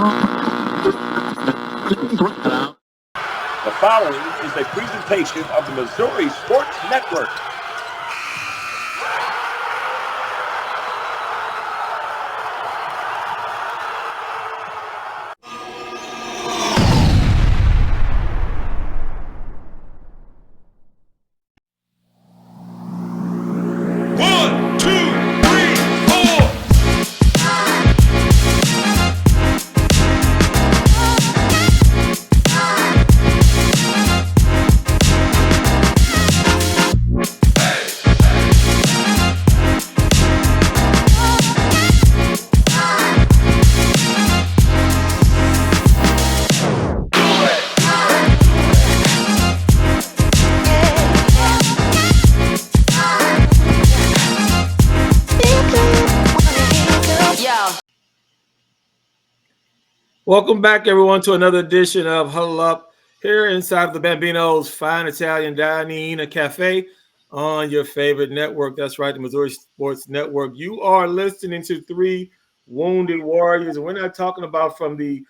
The following is a presentation of the Missouri Sports Network. Welcome back, everyone, to another edition of Huddle Up here inside of the Bambino's Fine Italian Dining Cafe on your favorite network. That's right, the Missouri Sports Network. You are listening to Three Wounded Warriors, and we're not talking about from the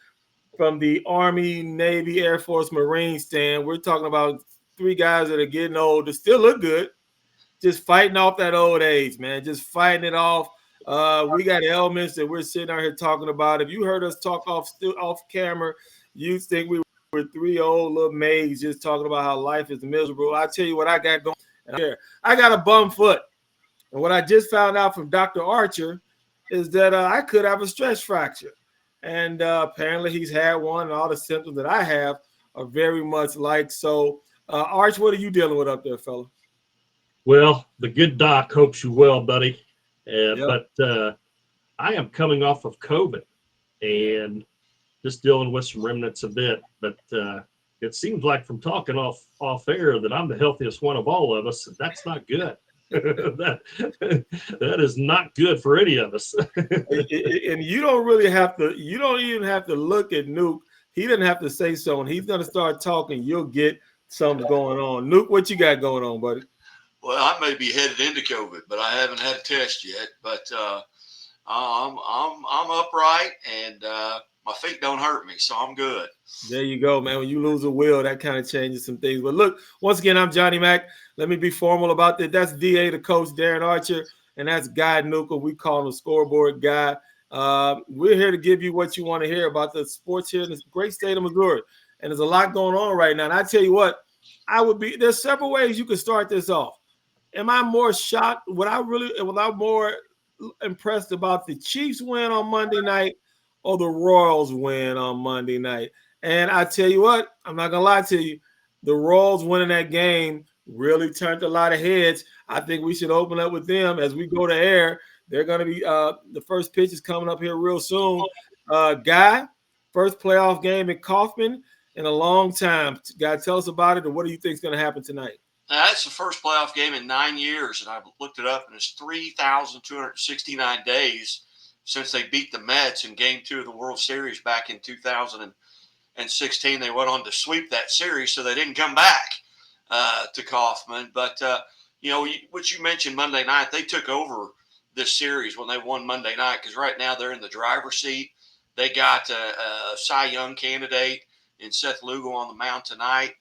Army, Navy, Air Force, Marine stand. We're talking about three guys that are getting old that still look good, just fighting off that old age, man, just fighting it off. We got elements that we're sitting out here talking about. If you heard us talk off camera, you think we were three old little maids just talking about how life is miserable. I tell you what I got going here. I got a bum foot. And what I just found out from Dr. Archer is that I could have a stress fracture. And apparently he's had one, and all the symptoms that I have are very much like. So, Arch, what are you dealing with up there, fella? Well, the good doc hopes you well, buddy. But I am coming off of COVID and just dealing with some remnants of it. But it seems like from talking off air that I'm the healthiest one of all of us. That's not good. that is not good for any of us. And you don't really have to. You don't even have to look at Nuke. He didn't have to say so, and he's going to start talking. You'll get something going on. Nuke, what you got going on, buddy? Well, I may be headed into COVID, but I haven't had a test yet. But I'm upright, and my feet don't hurt me, so I'm good. There you go, man. When you lose a will, that kind of changes some things. But look, once again, I'm Johnny Mack. Let me be formal about that. That's DA, the coach, Darren Archer, and that's Guy Nuka. We call him the scoreboard guy. We're here to give you what you want to hear about the sports here in this great state of Missouri. And there's a lot going on right now. And I tell you what, there's several ways you can start this off. Am I more shocked? Was I more impressed about the Chiefs win on Monday night or the Royals win on Monday night? And I tell you what, I'm not going to lie to you. The Royals winning that game really turned a lot of heads. I think we should open up with them as we go to air. They're going to be the first pitch is coming up here real soon. Guy, first playoff game in Kaufman in a long time. Guy, tell us about it, and what do you think is going to happen tonight? That's the first playoff game in 9 years, and I looked it up, and it's 3,269 days since they beat the Mets in Game 2 of the World Series back in 2016. They went on to sweep that series, so they didn't come back to Kaufman. But, what you mentioned Monday night, they took over this series when they won Monday night because right now they're in the driver's seat. They got a Cy Young candidate in Seth Lugo on the mound tonight.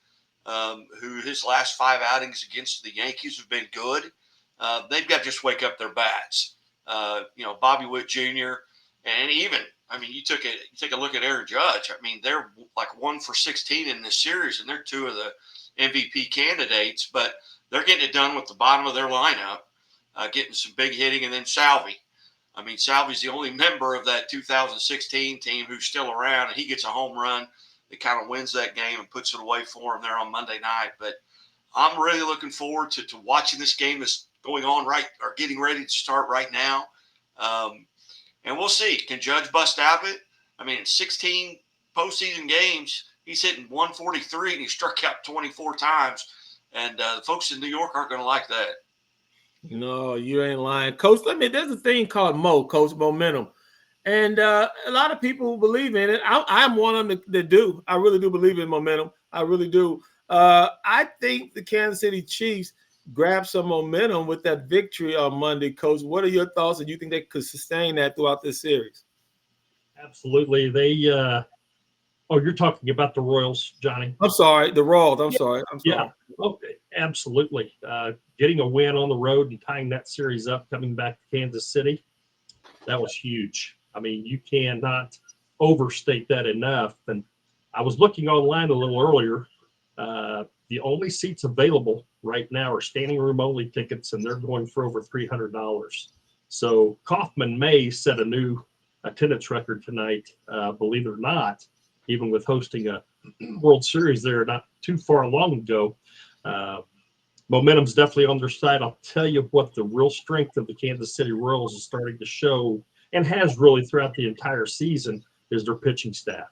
Who his last 5 outings against the Yankees have been good. They've got to just wake up their bats. Bobby Witt Jr. and even, you take a look at Aaron Judge. They're like 1 for 16 in this series, and they're 2 of the MVP candidates. But they're getting it done with the bottom of their lineup, getting some big hitting, and then Salvi. Salvi's the only member of that 2016 team who's still around, and he gets a home run. It kind of wins that game and puts it away for them there on Monday night. But I'm really looking forward to watching this game that's going on or getting ready to start right now. And we'll see. Can Judge bust out it? In 16 postseason games, he's hitting 143 and he struck out 24 times. And the folks in New York aren't going to like that. No, you ain't lying. Coach, there's a thing called Coach Momentum. And a lot of people believe in it. I'm one of them that do. I really do believe in momentum. I really do. I think the Kansas City Chiefs grabbed some momentum with that victory on Monday, Coach. What are your thoughts? And you think they could sustain that throughout this series? Absolutely. They you're talking about the Royals, Johnny. I'm sorry, the Royals. I'm Yeah. sorry. Yeah. Okay. Absolutely. Getting a win on the road and tying that series up, coming back to Kansas City, that was huge. I mean, you cannot overstate that enough. And I was looking online a little earlier. The only seats available right now are standing room only tickets, and they're going for over $300. So Kaufman may set a new attendance record tonight, believe it or not, even with hosting a World Series there not too far long ago. Momentum's definitely on their side. I'll tell you what, the real strength of the Kansas City Royals is starting to show, and has really throughout the entire season, is their pitching staff.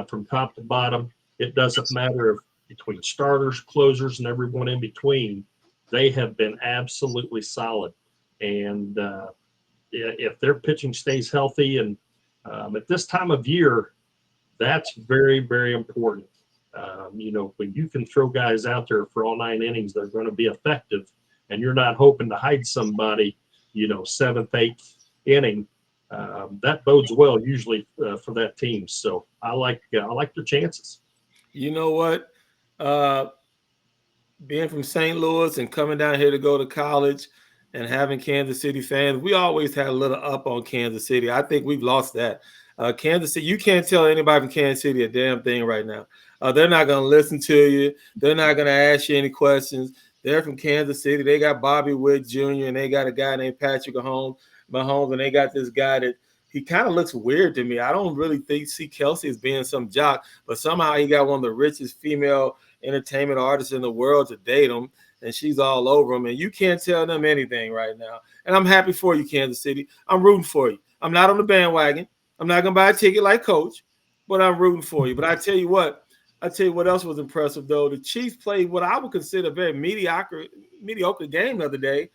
From top to bottom, it doesn't matter if between starters, closers, and everyone in between, they have been absolutely solid. And if their pitching stays healthy, and at this time of year, that's very, very important. When you can throw guys out there for all 9 innings, they're going to be effective, and you're not hoping to hide somebody, 7th, 8th inning. That bodes well usually for that team. So I like their chances. You know what? Being from St. Louis and coming down here to go to college and having Kansas City fans, we always had a little up on Kansas City. I think we've lost that. Kansas City, you can't tell anybody from Kansas City a damn thing right now. They're not going to listen to you. They're not going to ask you any questions. They're from Kansas City. They got Bobby Witt Jr. and they got a guy named Patrick Mahomes, and they got this guy that he kind of looks weird to me. I don't really see Kelsey as being some jock, but somehow he got one of the richest female entertainment artists in the world to date him, and she's all over him, and you can't tell them anything right now. And I'm happy for you, Kansas City. I'm rooting for you. I'm not on the bandwagon. I'm not going to buy a ticket like Coach, but I'm rooting for you. But I tell you what else was impressive, though. The Chiefs played what I would consider a very mediocre game the other day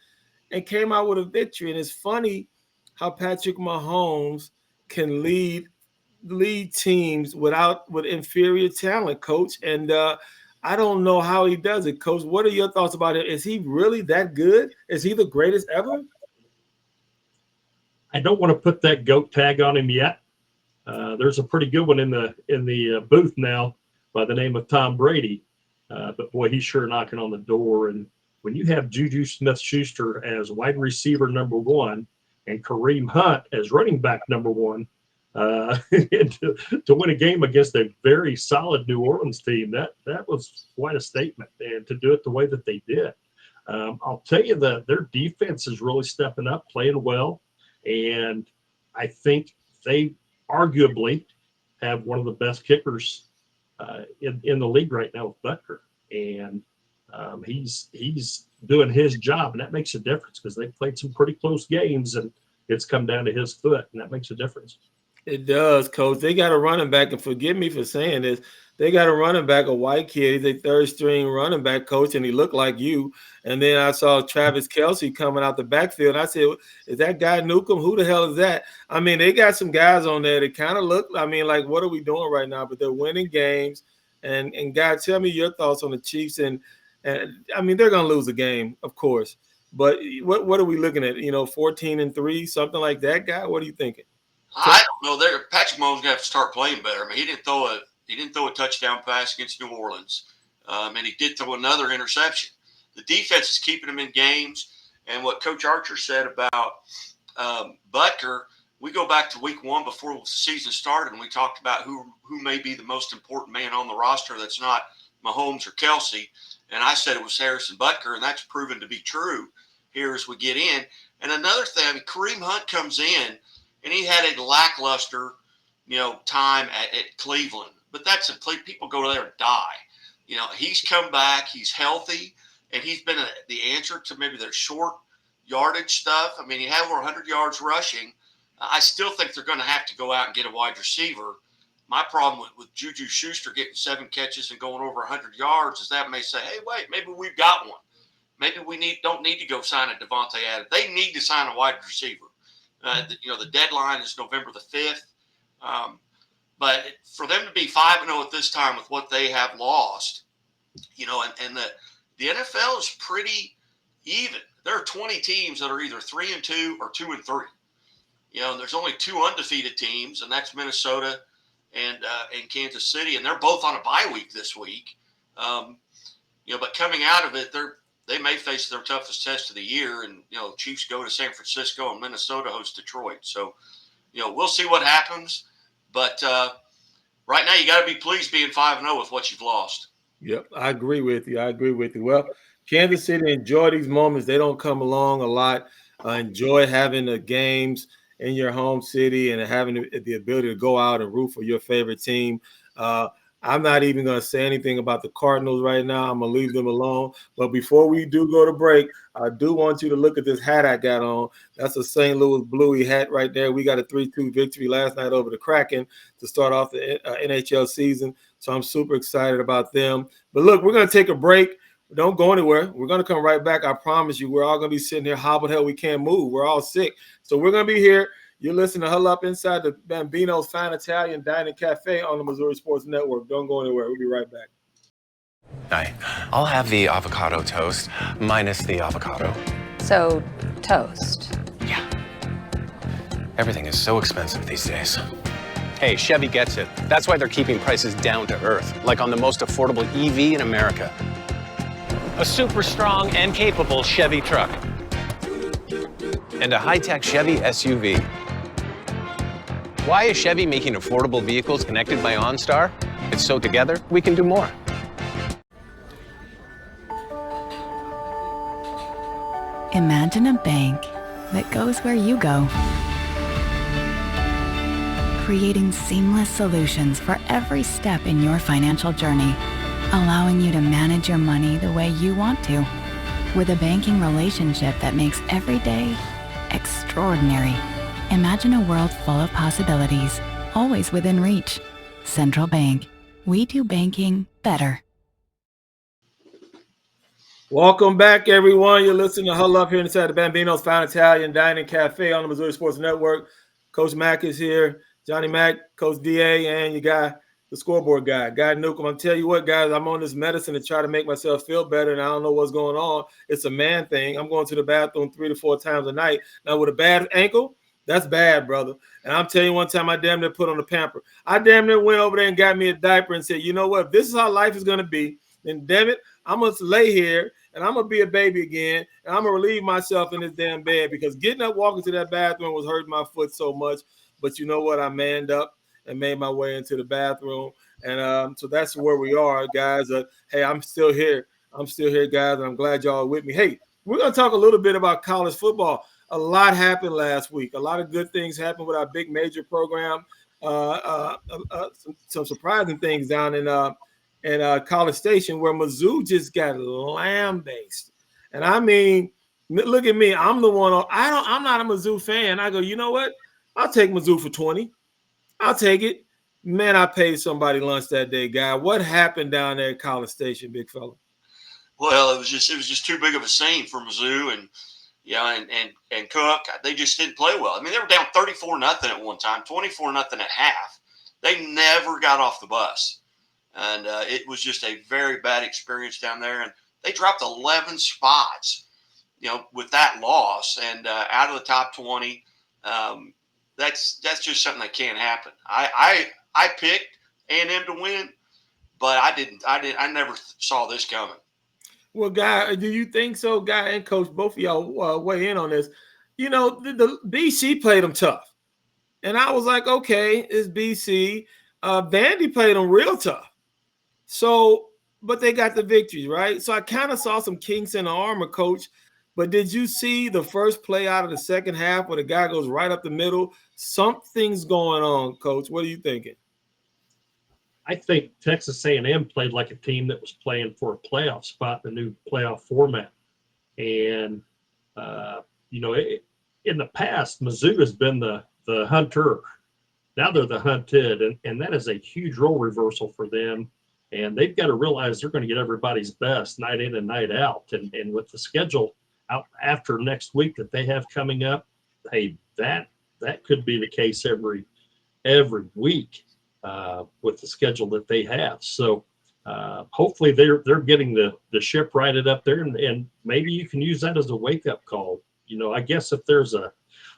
and came out with a victory. And it's funny how Patrick Mahomes can lead teams with inferior talent, Coach. And I don't know how he does it, Coach. What are your thoughts about it? Is he really that good? Is he the greatest ever? I don't want to put that GOAT tag on him yet. There's a pretty good one in the booth now by the name of Tom Brady. But boy, he's sure knocking on the door. And when you have Juju Smith-Schuster as wide receiver number 1 and Kareem Hunt as running back number 1, to win a game against a very solid New Orleans team, that was quite a statement. And to do it the way that they did, I'll tell you that their defense is really stepping up, playing well, and I think they arguably have one of the best kickers in the league right now with Butker, and he's doing his job, and that makes a difference because they played some pretty close games, and it's come down to his foot, and that makes a difference. It does, Coach. They got a running back, and forgive me for saying this, they got a running back, a white kid. He's a third-string running back, Coach, and he looked like you. And then I saw Travis Kelce coming out the backfield. I said, is that guy Newcomb? Who the hell is that? I mean, they got some guys on there that kind of look, like, what are we doing right now? But they're winning games. And God, tell me your thoughts on the Chiefs. And I mean, they're going to lose a game, of course. But what are we looking at? 14-3, something like that, guy? What are you thinking? I don't know. Patrick Mahomes gonna have to start playing better. I mean, he didn't throw a touchdown pass against New Orleans, and he did throw another interception. The defense is keeping him in games, and what Coach Archer said about Butker, we go back to week 1 before the season started, and we talked about who may be the most important man on the roster that's not Mahomes or Kelsey, and I said it was Harrison Butker, and that's proven to be true here as we get in. And another thing, I mean, Kareem Hunt comes in. And he had a lackluster, time at Cleveland. But that's people go there and die. He's come back. He's healthy. And he's been the answer to maybe their short yardage stuff. I mean, he had over 100 yards rushing. I still think they're going to have to go out and get a wide receiver. My problem with Juju Schuster getting 7 catches and going over 100 yards is that may say, hey, wait, maybe we've got one. Maybe we don't need to go sign a Devontae Adams. They need to sign a wide receiver. The deadline is November the 5th. But for them to be 5-0 at this time with what they have lost, and the NFL is pretty even. There are 20 teams that are either 3-2 or 2-3. there's only 2 undefeated teams, and that's Minnesota and Kansas City, and they're both on a bye week this week. But coming out of it, they may face their toughest test of the year, and Chiefs go to San Francisco and Minnesota host Detroit. So, we'll see what happens. But right now, you got to be pleased being 5-0 with what you've lost. Yep, I agree with you. Well, Kansas City, enjoy these moments. They don't come along a lot. Enjoy having the games in your home city and having the ability to go out and root for your favorite team. I'm not even going to say anything about the Cardinals right now. I'm going to leave them alone. But before we do go to break, I do want you to look at this hat I got on. That's a St. Louis Bluey hat right there. We got a 3-2 victory last night over the Kraken to start off the NHL season. So I'm super excited about them. But look, we're going to take a break. Don't go anywhere. We're going to come right back. I promise you, we're all going to be sitting here hobbled hell. We can't move. We're all sick. So we're going to be here. You're listening to Huddle Up inside the Bambino's Fine Italian Dining Cafe on the Missouri Sports Network. Don't go anywhere. We'll be right back. Hi, I'll have the avocado toast minus the avocado. So, toast. Yeah. Everything is so expensive these days. Hey, Chevy gets it. That's why they're keeping prices down to earth, like on the most affordable EV in America. A super strong and capable Chevy truck. And a high-tech Chevy SUV. Why is Chevy making affordable vehicles connected by OnStar? It's so together we can do more. Imagine a bank that goes where you go. Creating seamless solutions for every step in your financial journey, allowing you to manage your money the way you want to. With a banking relationship that makes every day extraordinary. Imagine a world full of possibilities, always within reach. Central Bank. We do banking better. Welcome back, everyone. You're listening to Huddle Up here inside the Bambino's Fine Italian Dining Cafe on the Missouri Sports Network. Coach Mack is here. Johnny Mack, Coach DA, and you got the scoreboard guy, Guy Newcomb. I'm telling you what, guys, I'm on this medicine to try to make myself feel better, and I don't know what's going on. It's a man thing. I'm going to the bathroom 3 to 4 times a night. Now, with a bad ankle, that's bad, brother. And I'm telling you, one time I damn near put on a pamper. I damn near went over there and got me a diaper and said, you know what, if this is how life is going to be, then damn it, I'm going to lay here and I'm going to be a baby again, and I'm going to relieve myself in this damn bed because getting up, walking to that bathroom was hurting my foot so much. But you know what? I manned up and made my way into the bathroom. And so that's where we are, guys. Hey, I'm still here. I'm still here, guys, and I'm glad y'all are with me. Hey, we're going to talk a little bit about college football. A lot happened last week. A lot of good things happened with our big major program. Some surprising things down in College Station where Mizzou just got lambasted. And I mean, look at me. I'm the one. I'm not a Mizzou fan. I go, you know what? I'll take Mizzou for 20. I'll take it. Man, I paid somebody lunch that day, guy. What happened down there at College Station, big fella? Well, it was just too big of a scene for Mizzou and Cook. They just didn't play well. I mean, they were down 34-0 at one time, 24-0 at half. They never got off the bus. And it was just a very bad experience down there. And they dropped 11 spots, with that loss and out of the top 20. That's just something that can't happen. I picked A&M to win, but I never saw this coming. Well, Guy, do you think so? Guy and Coach, both of y'all weigh in on this. The BC played them tough. And I was like, okay, it's BC. Vandy played them real tough. So, but they got the victories, right? So I kind of saw some kinks in the armor, Coach. But did you see the first play out of the second half where the guy goes right up the middle? Something's going on, Coach. What are you thinking? I think Texas A&M played like a team that was playing for a playoff spot in the new playoff format. And, in the past, Mizzou has been the hunter. Now they're the hunted, and that is a huge role reversal for them. And they've got to realize they're going to get everybody's best night in and night out. And with the schedule out after next week that they have coming up, hey, that could be the case every week. With the schedule that they have. So hopefully they're getting the ship righted up there, and maybe you can use that as a wake-up call. I guess if there's a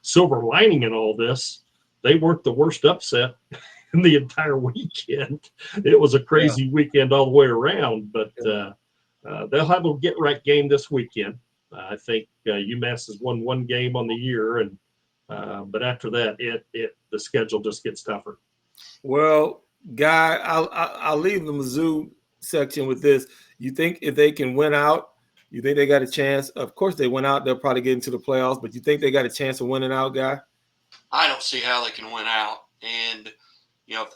silver lining in all this, they weren't the worst upset in the entire weekend. It was a crazy weekend all the way around, but they'll have a get-right game this weekend. I think UMass has won one game on the year, and but after that, the schedule just gets tougher. Well, Guy, I'll leave the Mizzou section with this. You think if they can win out, you think they got a chance? Of course, they went out, they'll probably get into the playoffs, but you think they got a chance of winning out, Guy? I don't see how they can win out. And,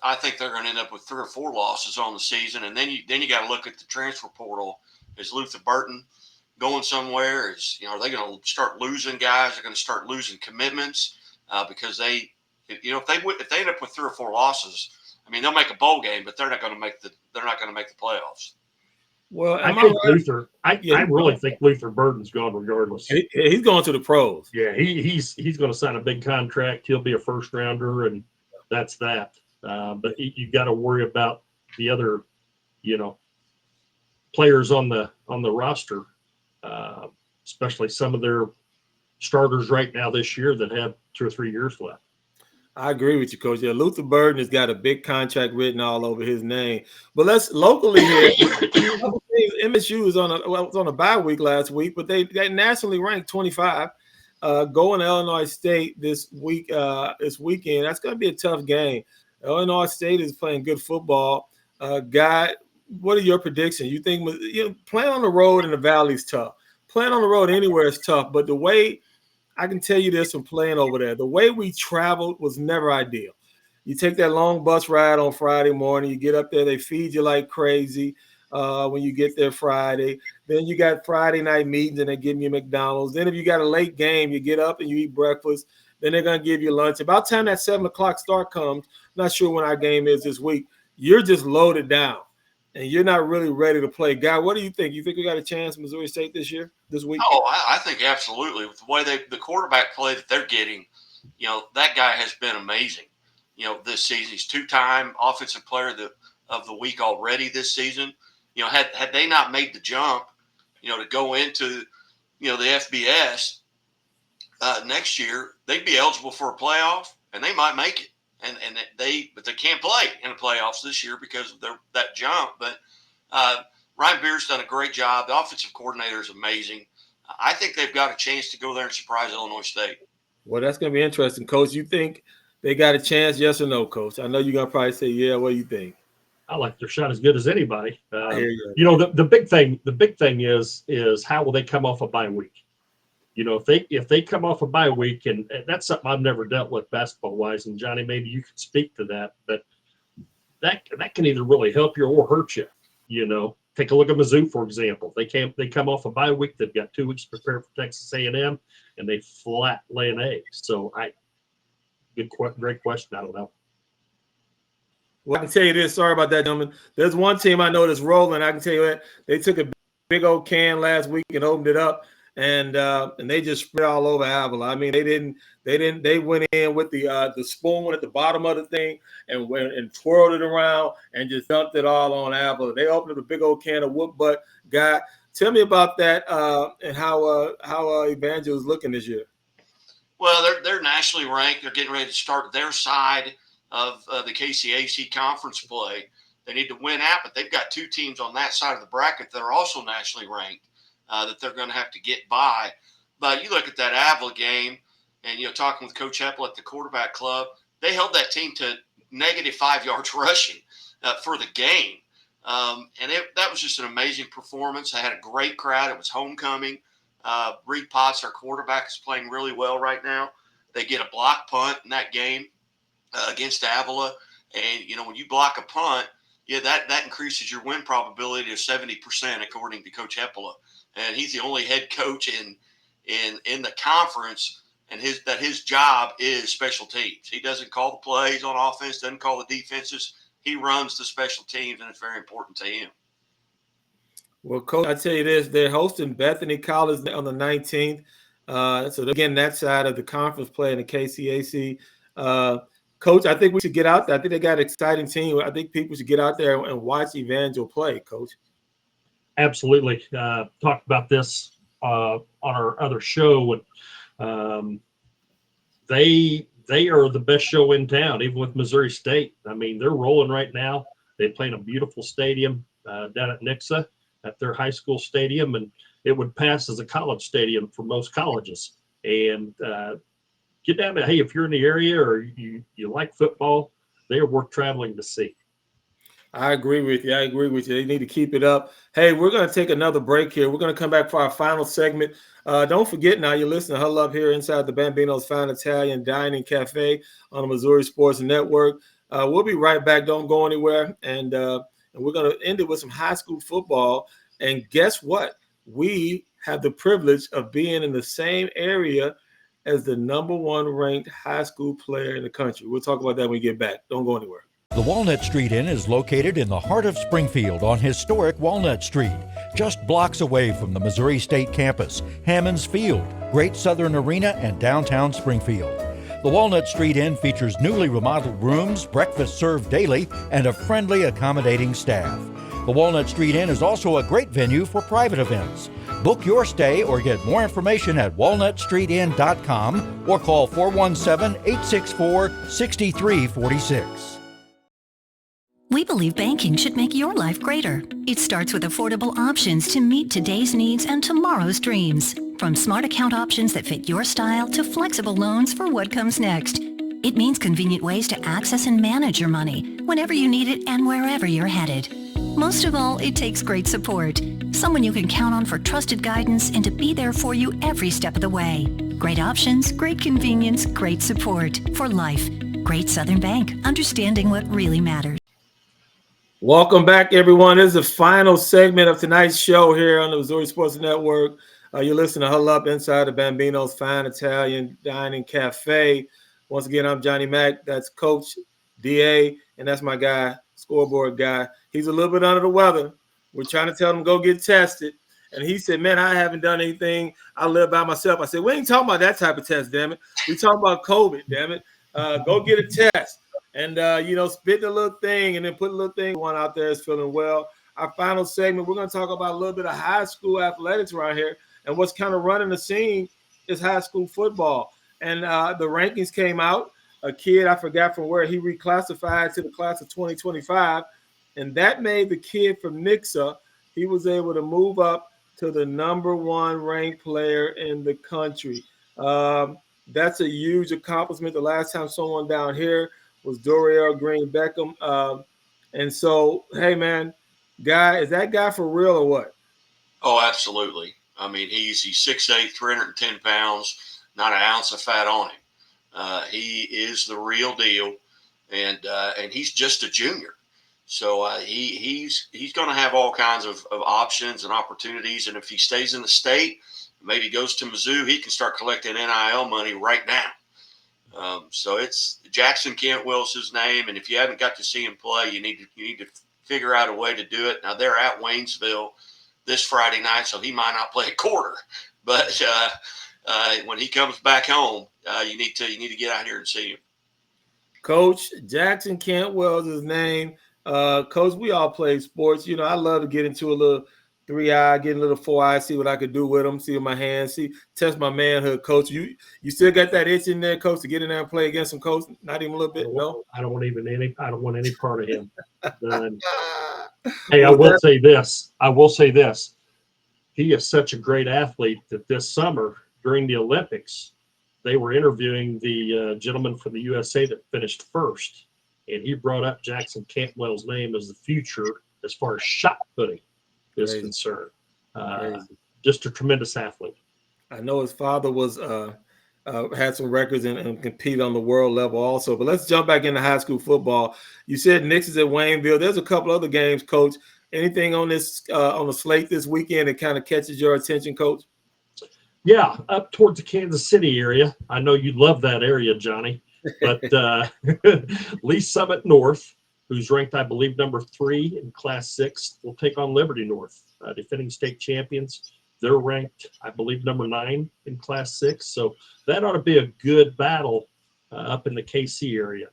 I think they're going to end up with 3 or 4 losses on the season. And then you got to look at the transfer portal. Is Luther Burton going somewhere? Are they going to start losing guys? They're going to start losing commitments because if they end up with 3 or 4 losses, I mean, they'll make a bowl game, but they're not going to make the playoffs. Well, I think Luther. I really think Luther Burton's gone regardless. He's going to the pros. Yeah, he's going to sign a big contract. He'll be a first rounder, and that's that. But you got to worry about the other, players on the roster, especially some of their starters right now this year that have 2 or 3 years left. I agree with you, Coach. Yeah, Luther Burden has got a big contract written all over his name. But let's locally here. MSU was on a bye week last week, but they got nationally ranked 25. Going to Illinois State this weekend. That's going to be a tough game. Illinois State is playing good football. Guy, what are your predictions? You think playing on the road in the Valley is tough. Playing on the road anywhere is tough, but the way I can tell you this from playing over there, the way we traveled was never ideal. You take that long bus ride on Friday morning, you get up there, they feed you like crazy when you get there Friday. Then you got Friday night meetings and they're giving you McDonald's. Then if you got a late game, you get up and you eat breakfast. Then they're going to give you lunch. About the time that 7 o'clock start comes, not sure when our game is this week, you're just loaded down. And you're not really ready to play. Guy, what do you think? You think we got a chance in Missouri State this week? Oh, I think absolutely. With the way the quarterback play that they're getting, that guy has been amazing. This season, he's 2-time offensive player of the week already this season. Had they not made the jump, to go into, the FBS next year, they'd be eligible for a playoff, and they might make it. But they can't play in the playoffs this year because of that jump. But Ryan Beard's done a great job. The offensive coordinator is amazing. I think they've got a chance to go there and surprise Illinois State. Well, that's going to be interesting, Coach. You think they got a chance, yes or no, Coach? I know you're going to probably say, yeah. What do you think? I like their shot as good as anybody. The big thing is how will they come off a bye week? If they come off a bye week, and that's something I've never dealt with basketball wise, and Johnny, maybe you can speak to that, but that can either really help you or hurt you. Take a look at Mizzou, for example. They come off a bye week. They've got 2 weeks to prepare for Texas A&M, and they flat lay an egg. So great question. I don't know. Well, I can tell you this. Sorry about that, gentlemen. There's one team I know that's rolling. I can tell you that they took a big old can last week and opened it up. And they just spread all over Avila. I mean, they went in with the spoon at the bottom of the thing and went and twirled it around and just dumped it all on Avila. They opened up a big old can of whoop butt. Guy, tell me about that and how Evangel is looking this year. Well, they're nationally ranked. They're getting ready to start their side of the KCAC conference play. They need to win out, but they've got 2 teams on that side of the bracket that are also nationally ranked. That they're going to have to get by. But you look at that Avila game and, talking with Coach Heppel at the quarterback club, they held that team to -5 yards rushing for the game. That was just an amazing performance. They had a great crowd. It was homecoming. Reed Potts, our quarterback, is playing really well right now. They get a block punt in that game against Avila. And, when you block a punt, that increases your win probability to 70%, according to Coach Heppel. And he's the only head coach in the conference, and his job is special teams. He doesn't call the plays on offense, doesn't call the defenses. He runs the special teams, and it's very important to him. Well, Coach, I tell you this: they're hosting Bethany College on the 19th. So again, that side of the conference play in the KCAC. Coach, I think we should get out there. I think they got an exciting team. I think people should get out there and watch Evangel play, Coach. Absolutely. Talked about this on our other show. And they are the best show in town, even with Missouri State. I mean, they're rolling right now. They play in a beautiful stadium down at Nixa at their high school stadium, and it would pass as a college stadium for most colleges. And get down to, hey, if you're in the area or you like football, they are worth traveling to see. I agree with you. They need to keep it up. Hey, we're going to take another break here. We're going to come back for our final segment. Don't forget now, you're listening to Huddle Up here inside the Bambino's Fine Italian Dining Cafe on the Missouri Sports Network. We'll be right back. Don't go anywhere. And we're going to end it with some high school football. And guess what? We have the privilege of being in the same area as the #1 ranked high school player in the country. We'll talk about that when we get back. Don't go anywhere. The Walnut Street Inn is located in the heart of Springfield on historic Walnut Street, just blocks away from the Missouri State campus, Hammons Field, Great Southern Arena, and downtown Springfield. The Walnut Street Inn features newly remodeled rooms, breakfast served daily, and a friendly, accommodating staff. The Walnut Street Inn is also a great venue for private events. Book your stay or get more information at walnutstreetinn.com or call 417-864-6346. We believe banking should make your life greater. It starts with affordable options to meet today's needs and tomorrow's dreams. From smart account options that fit your style to flexible loans for what comes next. It means convenient ways to access and manage your money whenever you need it and wherever you're headed. Most of all, it takes great support. Someone you can count on for trusted guidance and to be there for you every step of the way. Great options, great convenience, great support for life. Great Southern Bank, understanding what really matters. Welcome back, everyone. This is the final segment of tonight's show here on the Missouri Sports Network. You're listening to Huddle Up inside the Bambino's Fine Italian Dining Cafe. Once again, I'm Johnny Mack. That's Coach DA, and that's my guy, scoreboard guy. He's a little bit under the weather. We're trying to tell him go get tested. And he said, man, I haven't done anything. I live by myself. I said, we ain't talking about that type of test, damn it. We talking about COVID, damn it. Go get a test. And, spit the little thing and then put a little thing. One out there is feeling well. Our final segment, we're going to talk about a little bit of high school athletics around here. And what's kind of running the scene is high school football. And the rankings came out. A kid, I forgot from where he reclassified to the class of 2025. And that made the kid from Nixa, he was able to move up to the #1 ranked player in the country. That's a huge accomplishment. The last time someone down here was Doriel Green Beckham. And so, hey, man, guy, is that guy for real or what? Oh, absolutely. I mean, he's 6'8", 310 pounds, not an ounce of fat on him. He is the real deal, and he's just a junior. So he's going to have all kinds of options and opportunities. And if he stays in the state, maybe goes to Mizzou, he can start collecting NIL money right now. So it's Jackson Cantwell's his name, and if you haven't got to see him play, you need to figure out a way to do it. Now they're at Waynesville this Friday night, so he might not play a quarter, but when he comes back home, you need to get out here and see him. Coach Jackson Cantwell's his name. Coach, we all play sports. You know, I love to get into a little 3-eye, get a little 4-eye, see what I could do with them, see with my hands, test my manhood, Coach. You still got that itch in there, Coach, to get in there and play against him, Coach? Not even a little bit, no? I don't want any part of him. Hey, I will say this. He is such a great athlete that this summer during the Olympics, they were interviewing the gentleman from the USA that finished first, and he brought up Jackson Cantwell's name as the future as far as shot putting is concerned. Just a tremendous athlete. I know his father was had some records and compete on the world level also. But let's jump back into high school football. You said Knicks is at Wayneville. There's a couple other games, Coach. Anything on this on the slate this weekend that kind of catches your attention, Coach? Yeah, up towards the Kansas City area. I know you love that area, Johnny. But Lee Summit North, who's ranked, I believe, #3 in Class 6, will take on Liberty North, defending state champions. They're ranked, I believe, #9 in Class 6. So that ought to be a good battle up in the KC area.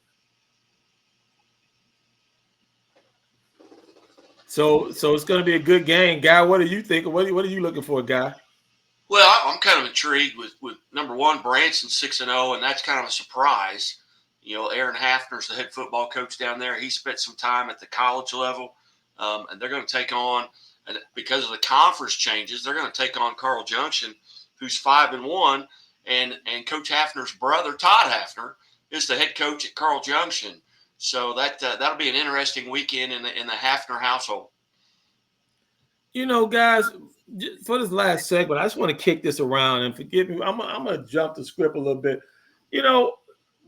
So it's going to be a good game. Guy, what do you think? What are you looking for, Guy? Well, I'm kind of intrigued with number one, Branson 6-0, and that's kind of a surprise. Aaron Hafner's the head football coach down there. He spent some time at the college level, and they're going to take on, and because of the conference changes, they're going to take on Carl Junction, who's 5-1, and Coach Hafner's brother, Todd Hafner, is the head coach at Carl Junction. So that'll be an interesting weekend in the Hafner household. Guys, for this last segment, I just want to kick this around, and forgive me, I'm going to jump the script a little bit.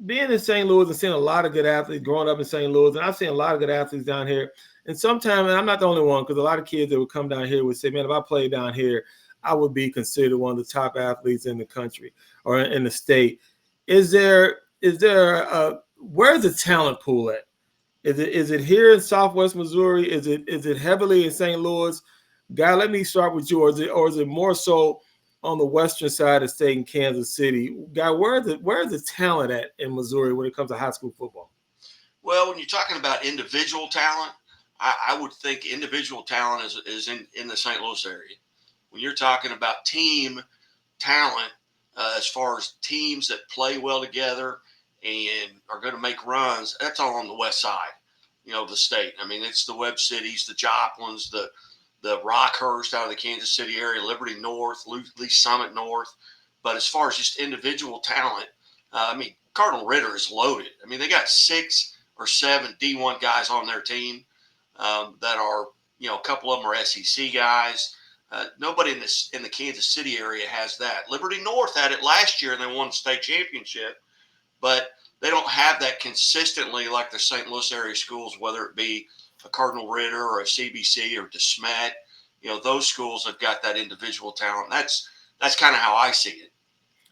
Being in St. Louis and seeing a lot of good athletes growing up in St. Louis, and I've seen a lot of good athletes down here. And sometimes, and I'm not the only one, because a lot of kids that would come down here would say, man, if I played down here, I would be considered one of the top athletes in the country or in the state. Where's the talent pool at? Is it here in Southwest Missouri? Is it heavily in St. Louis? Guy, let me start with you. Or is it more so on the western side of the state in Kansas City? Guy, where's the talent at in Missouri when it comes to high school football? Well, when you're talking about individual talent, I would think individual talent is in the St. Louis area. When you're talking about team talent, as far as teams that play well together and are going to make runs, that's all on the west side, the state. I mean, it's the Webb Cities, the Joplins, the Rockhurst out of the Kansas City area, Liberty North, Lee Summit North. But as far as just individual talent, Cardinal Ritter is loaded. I mean, they got 6 or 7 D1 guys on their team that are, a couple of them are SEC guys. Nobody in the Kansas City area has that. Liberty North had it last year, and they won the state championship. But they don't have that consistently like the St. Louis area schools, whether it be a Cardinal Ritter or a CBC or DeSmet. Those schools have got that individual talent. That's kind of how I see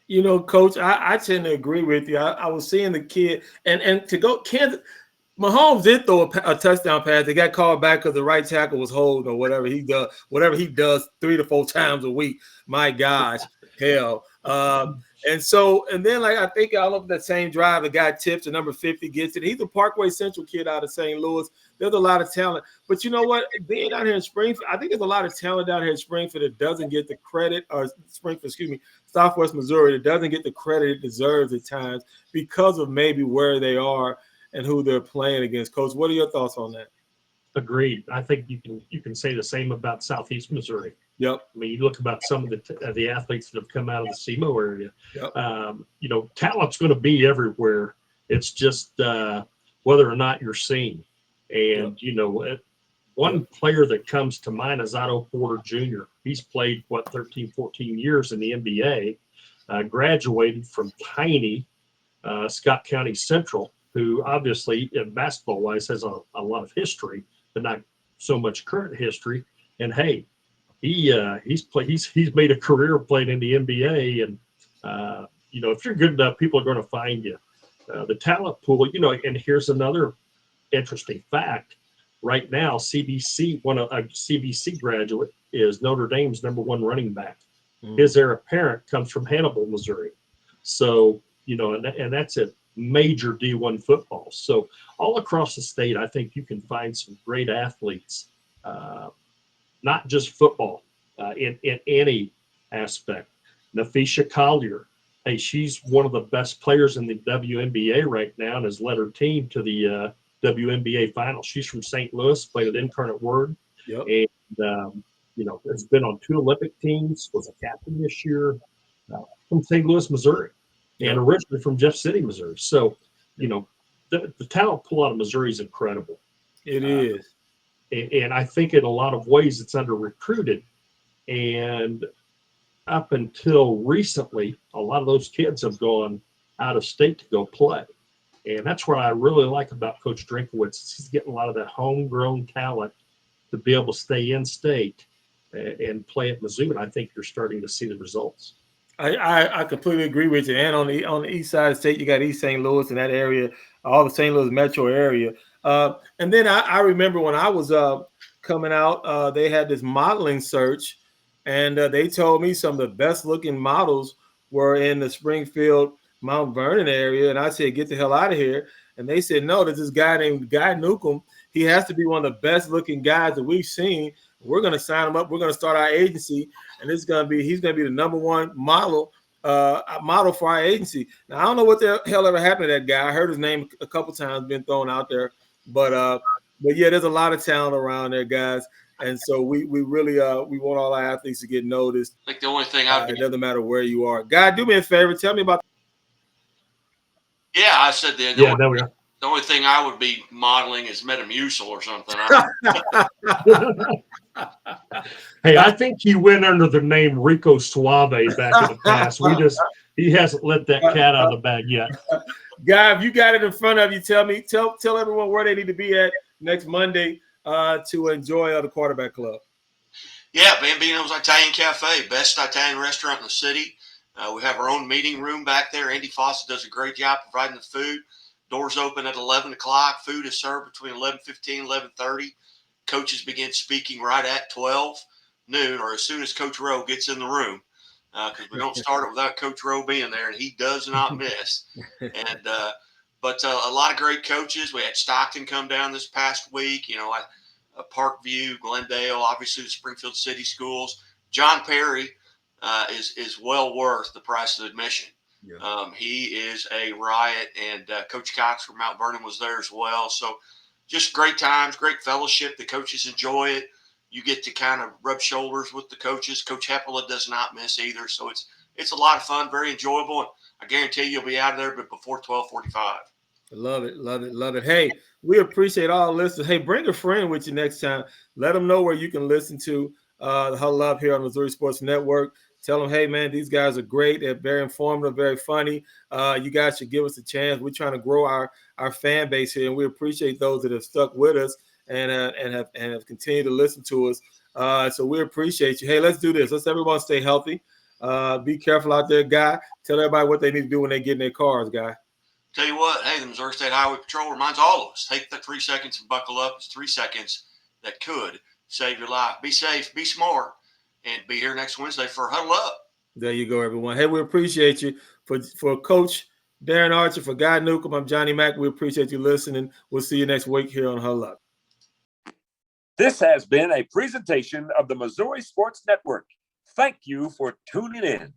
it. Coach, I tend to agree with you. I was seeing the kid, and to go Kansas, Mahomes did throw a touchdown pass. They got called back because the right tackle was holding or whatever he does 3 to 4 times a week. My gosh, hell. And then I think all of that same drive, the guy tips, the number 50 gets it. He's a Parkway Central kid out of St. Louis. There's a lot of talent. But you know what? Being down here in Springfield, I think there's a lot of talent down here in Springfield that doesn't get the credit, or Southwest Missouri, that doesn't get the credit it deserves at times because of maybe where they are and who they're playing against. Coach, what are your thoughts on that? Agreed. I think you can say the same about Southeast Missouri. Yep. I mean, you look about some of the athletes that have come out of the SEMO area. Yep. Talent's going to be everywhere. It's just whether or not you're seen. And one player that comes to mind is Otto Porter Jr. He's played 13, 14 years in the NBA. Graduated from tiny Scott County Central, who obviously, basketball wise, has a lot of history, but not so much current history. And hey, he's made a career playing in the NBA, and if you're good enough, people are going to find you. The talent pool, and here's another interesting fact. Right now, CBC graduate is Notre Dame's number 1 running back. His heir apparent comes from Hannibal, Missouri. So and that's a major D1 football. So all across the state, I think you can find some great athletes. Not just football, in any aspect. Nafisha Collier, hey, she's one of the best players in the WNBA right now and has led her team to the WNBA final. She's from St. Louis, played at Incarnate Word, and has been on 2 Olympic teams, was a captain this year, from St. Louis, Missouri, and originally from Jeff City, Missouri. So, the talent pool out of Missouri is incredible. It is. And I think in a lot of ways it's under recruited. And up until recently, a lot of those kids have gone out of state to go play. And that's what I really like about Coach Drinkowitz. He's getting a lot of that homegrown talent to be able to stay in state and play at Mizzou. And I think you're starting to see the results. I completely agree with you. And on the east side of the state, you got East St. Louis in that area, all the St. Louis metro area. And then I remember when I was coming out, they had this modeling search, and they told me some of the best looking models were in the Springfield, Mount Vernon area. And I said, get the hell out of here. And they said, no, there's this guy named Guy Newcomb. He has to be one of the best looking guys that we've seen. We're going to sign him up. We're going to start our agency, and he's going to be the #1 model for our agency. Now, I don't know what the hell ever happened to that guy. I heard his name a couple times been thrown out there, but yeah, there's a lot of talent around there, guys. And so we really we want all our athletes to get noticed. I think the only thing it doesn't matter where you are. Guy, do me a favor. Tell me about. Yeah, I said that. Yeah, there we are. The only thing I would be modeling is Metamucil or something. Hey, I think he went under the name Rico Suave back in the past. He hasn't let that cat out of the bag yet. Guy, if you got it in front of you, tell everyone where they need to be at next Monday to enjoy the Quarterback Club. Yeah, Bambino's Italian Cafe, best Italian restaurant in the city. We have our own meeting room back there. Andy Fawcett does a great job providing the food. Doors open at 11 o'clock. Food is served between 11:15 and 11:30. Coaches begin speaking right at 12 noon, or as soon as Coach Rowe gets in the room, because we don't start it without Coach Rowe being there, and he does not miss. And but a lot of great coaches. We had Stockton come down this past week. Parkview, Glendale, obviously the Springfield City Schools. John Perry is well worth the price of admission. Yeah. He is a riot, and Coach Cox from Mount Vernon was there as well. So just great times, great fellowship. The coaches enjoy it. You get to kind of rub shoulders with the coaches. Coach Heppola does not miss either. So it's a lot of fun, very enjoyable. And I guarantee you'll be out of there but before 12:45. Love it, love it, love it. Hey, we appreciate all the listeners. Hey, bring a friend with you next time. Let them know where you can listen to the Huddle Up here on Missouri Sports Network. Tell them, hey, man, these guys are great. They're very informative, very funny. You guys should give us a chance. We're trying to grow our fan base here, and we appreciate those that have stuck with us and have continued to listen to us. So we appreciate you. Hey, let's do this. Let's everyone stay healthy. Be careful out there, Guy. Tell everybody what they need to do when they get in their cars, Guy. Tell you what, hey, the Missouri State Highway Patrol reminds all of us, take the 3 seconds and buckle up. It's 3 seconds that could save your life. Be safe, be smart, and be here next Wednesday for Huddle Up. There you go, everyone. Hey, we appreciate you. For Coach Darren Archer, for Guy Newcomb, I'm Johnny Mack. We appreciate you listening. We'll see you next week here on Huddle Up. This has been a presentation of the Missouri Sports Network. Thank you for tuning in.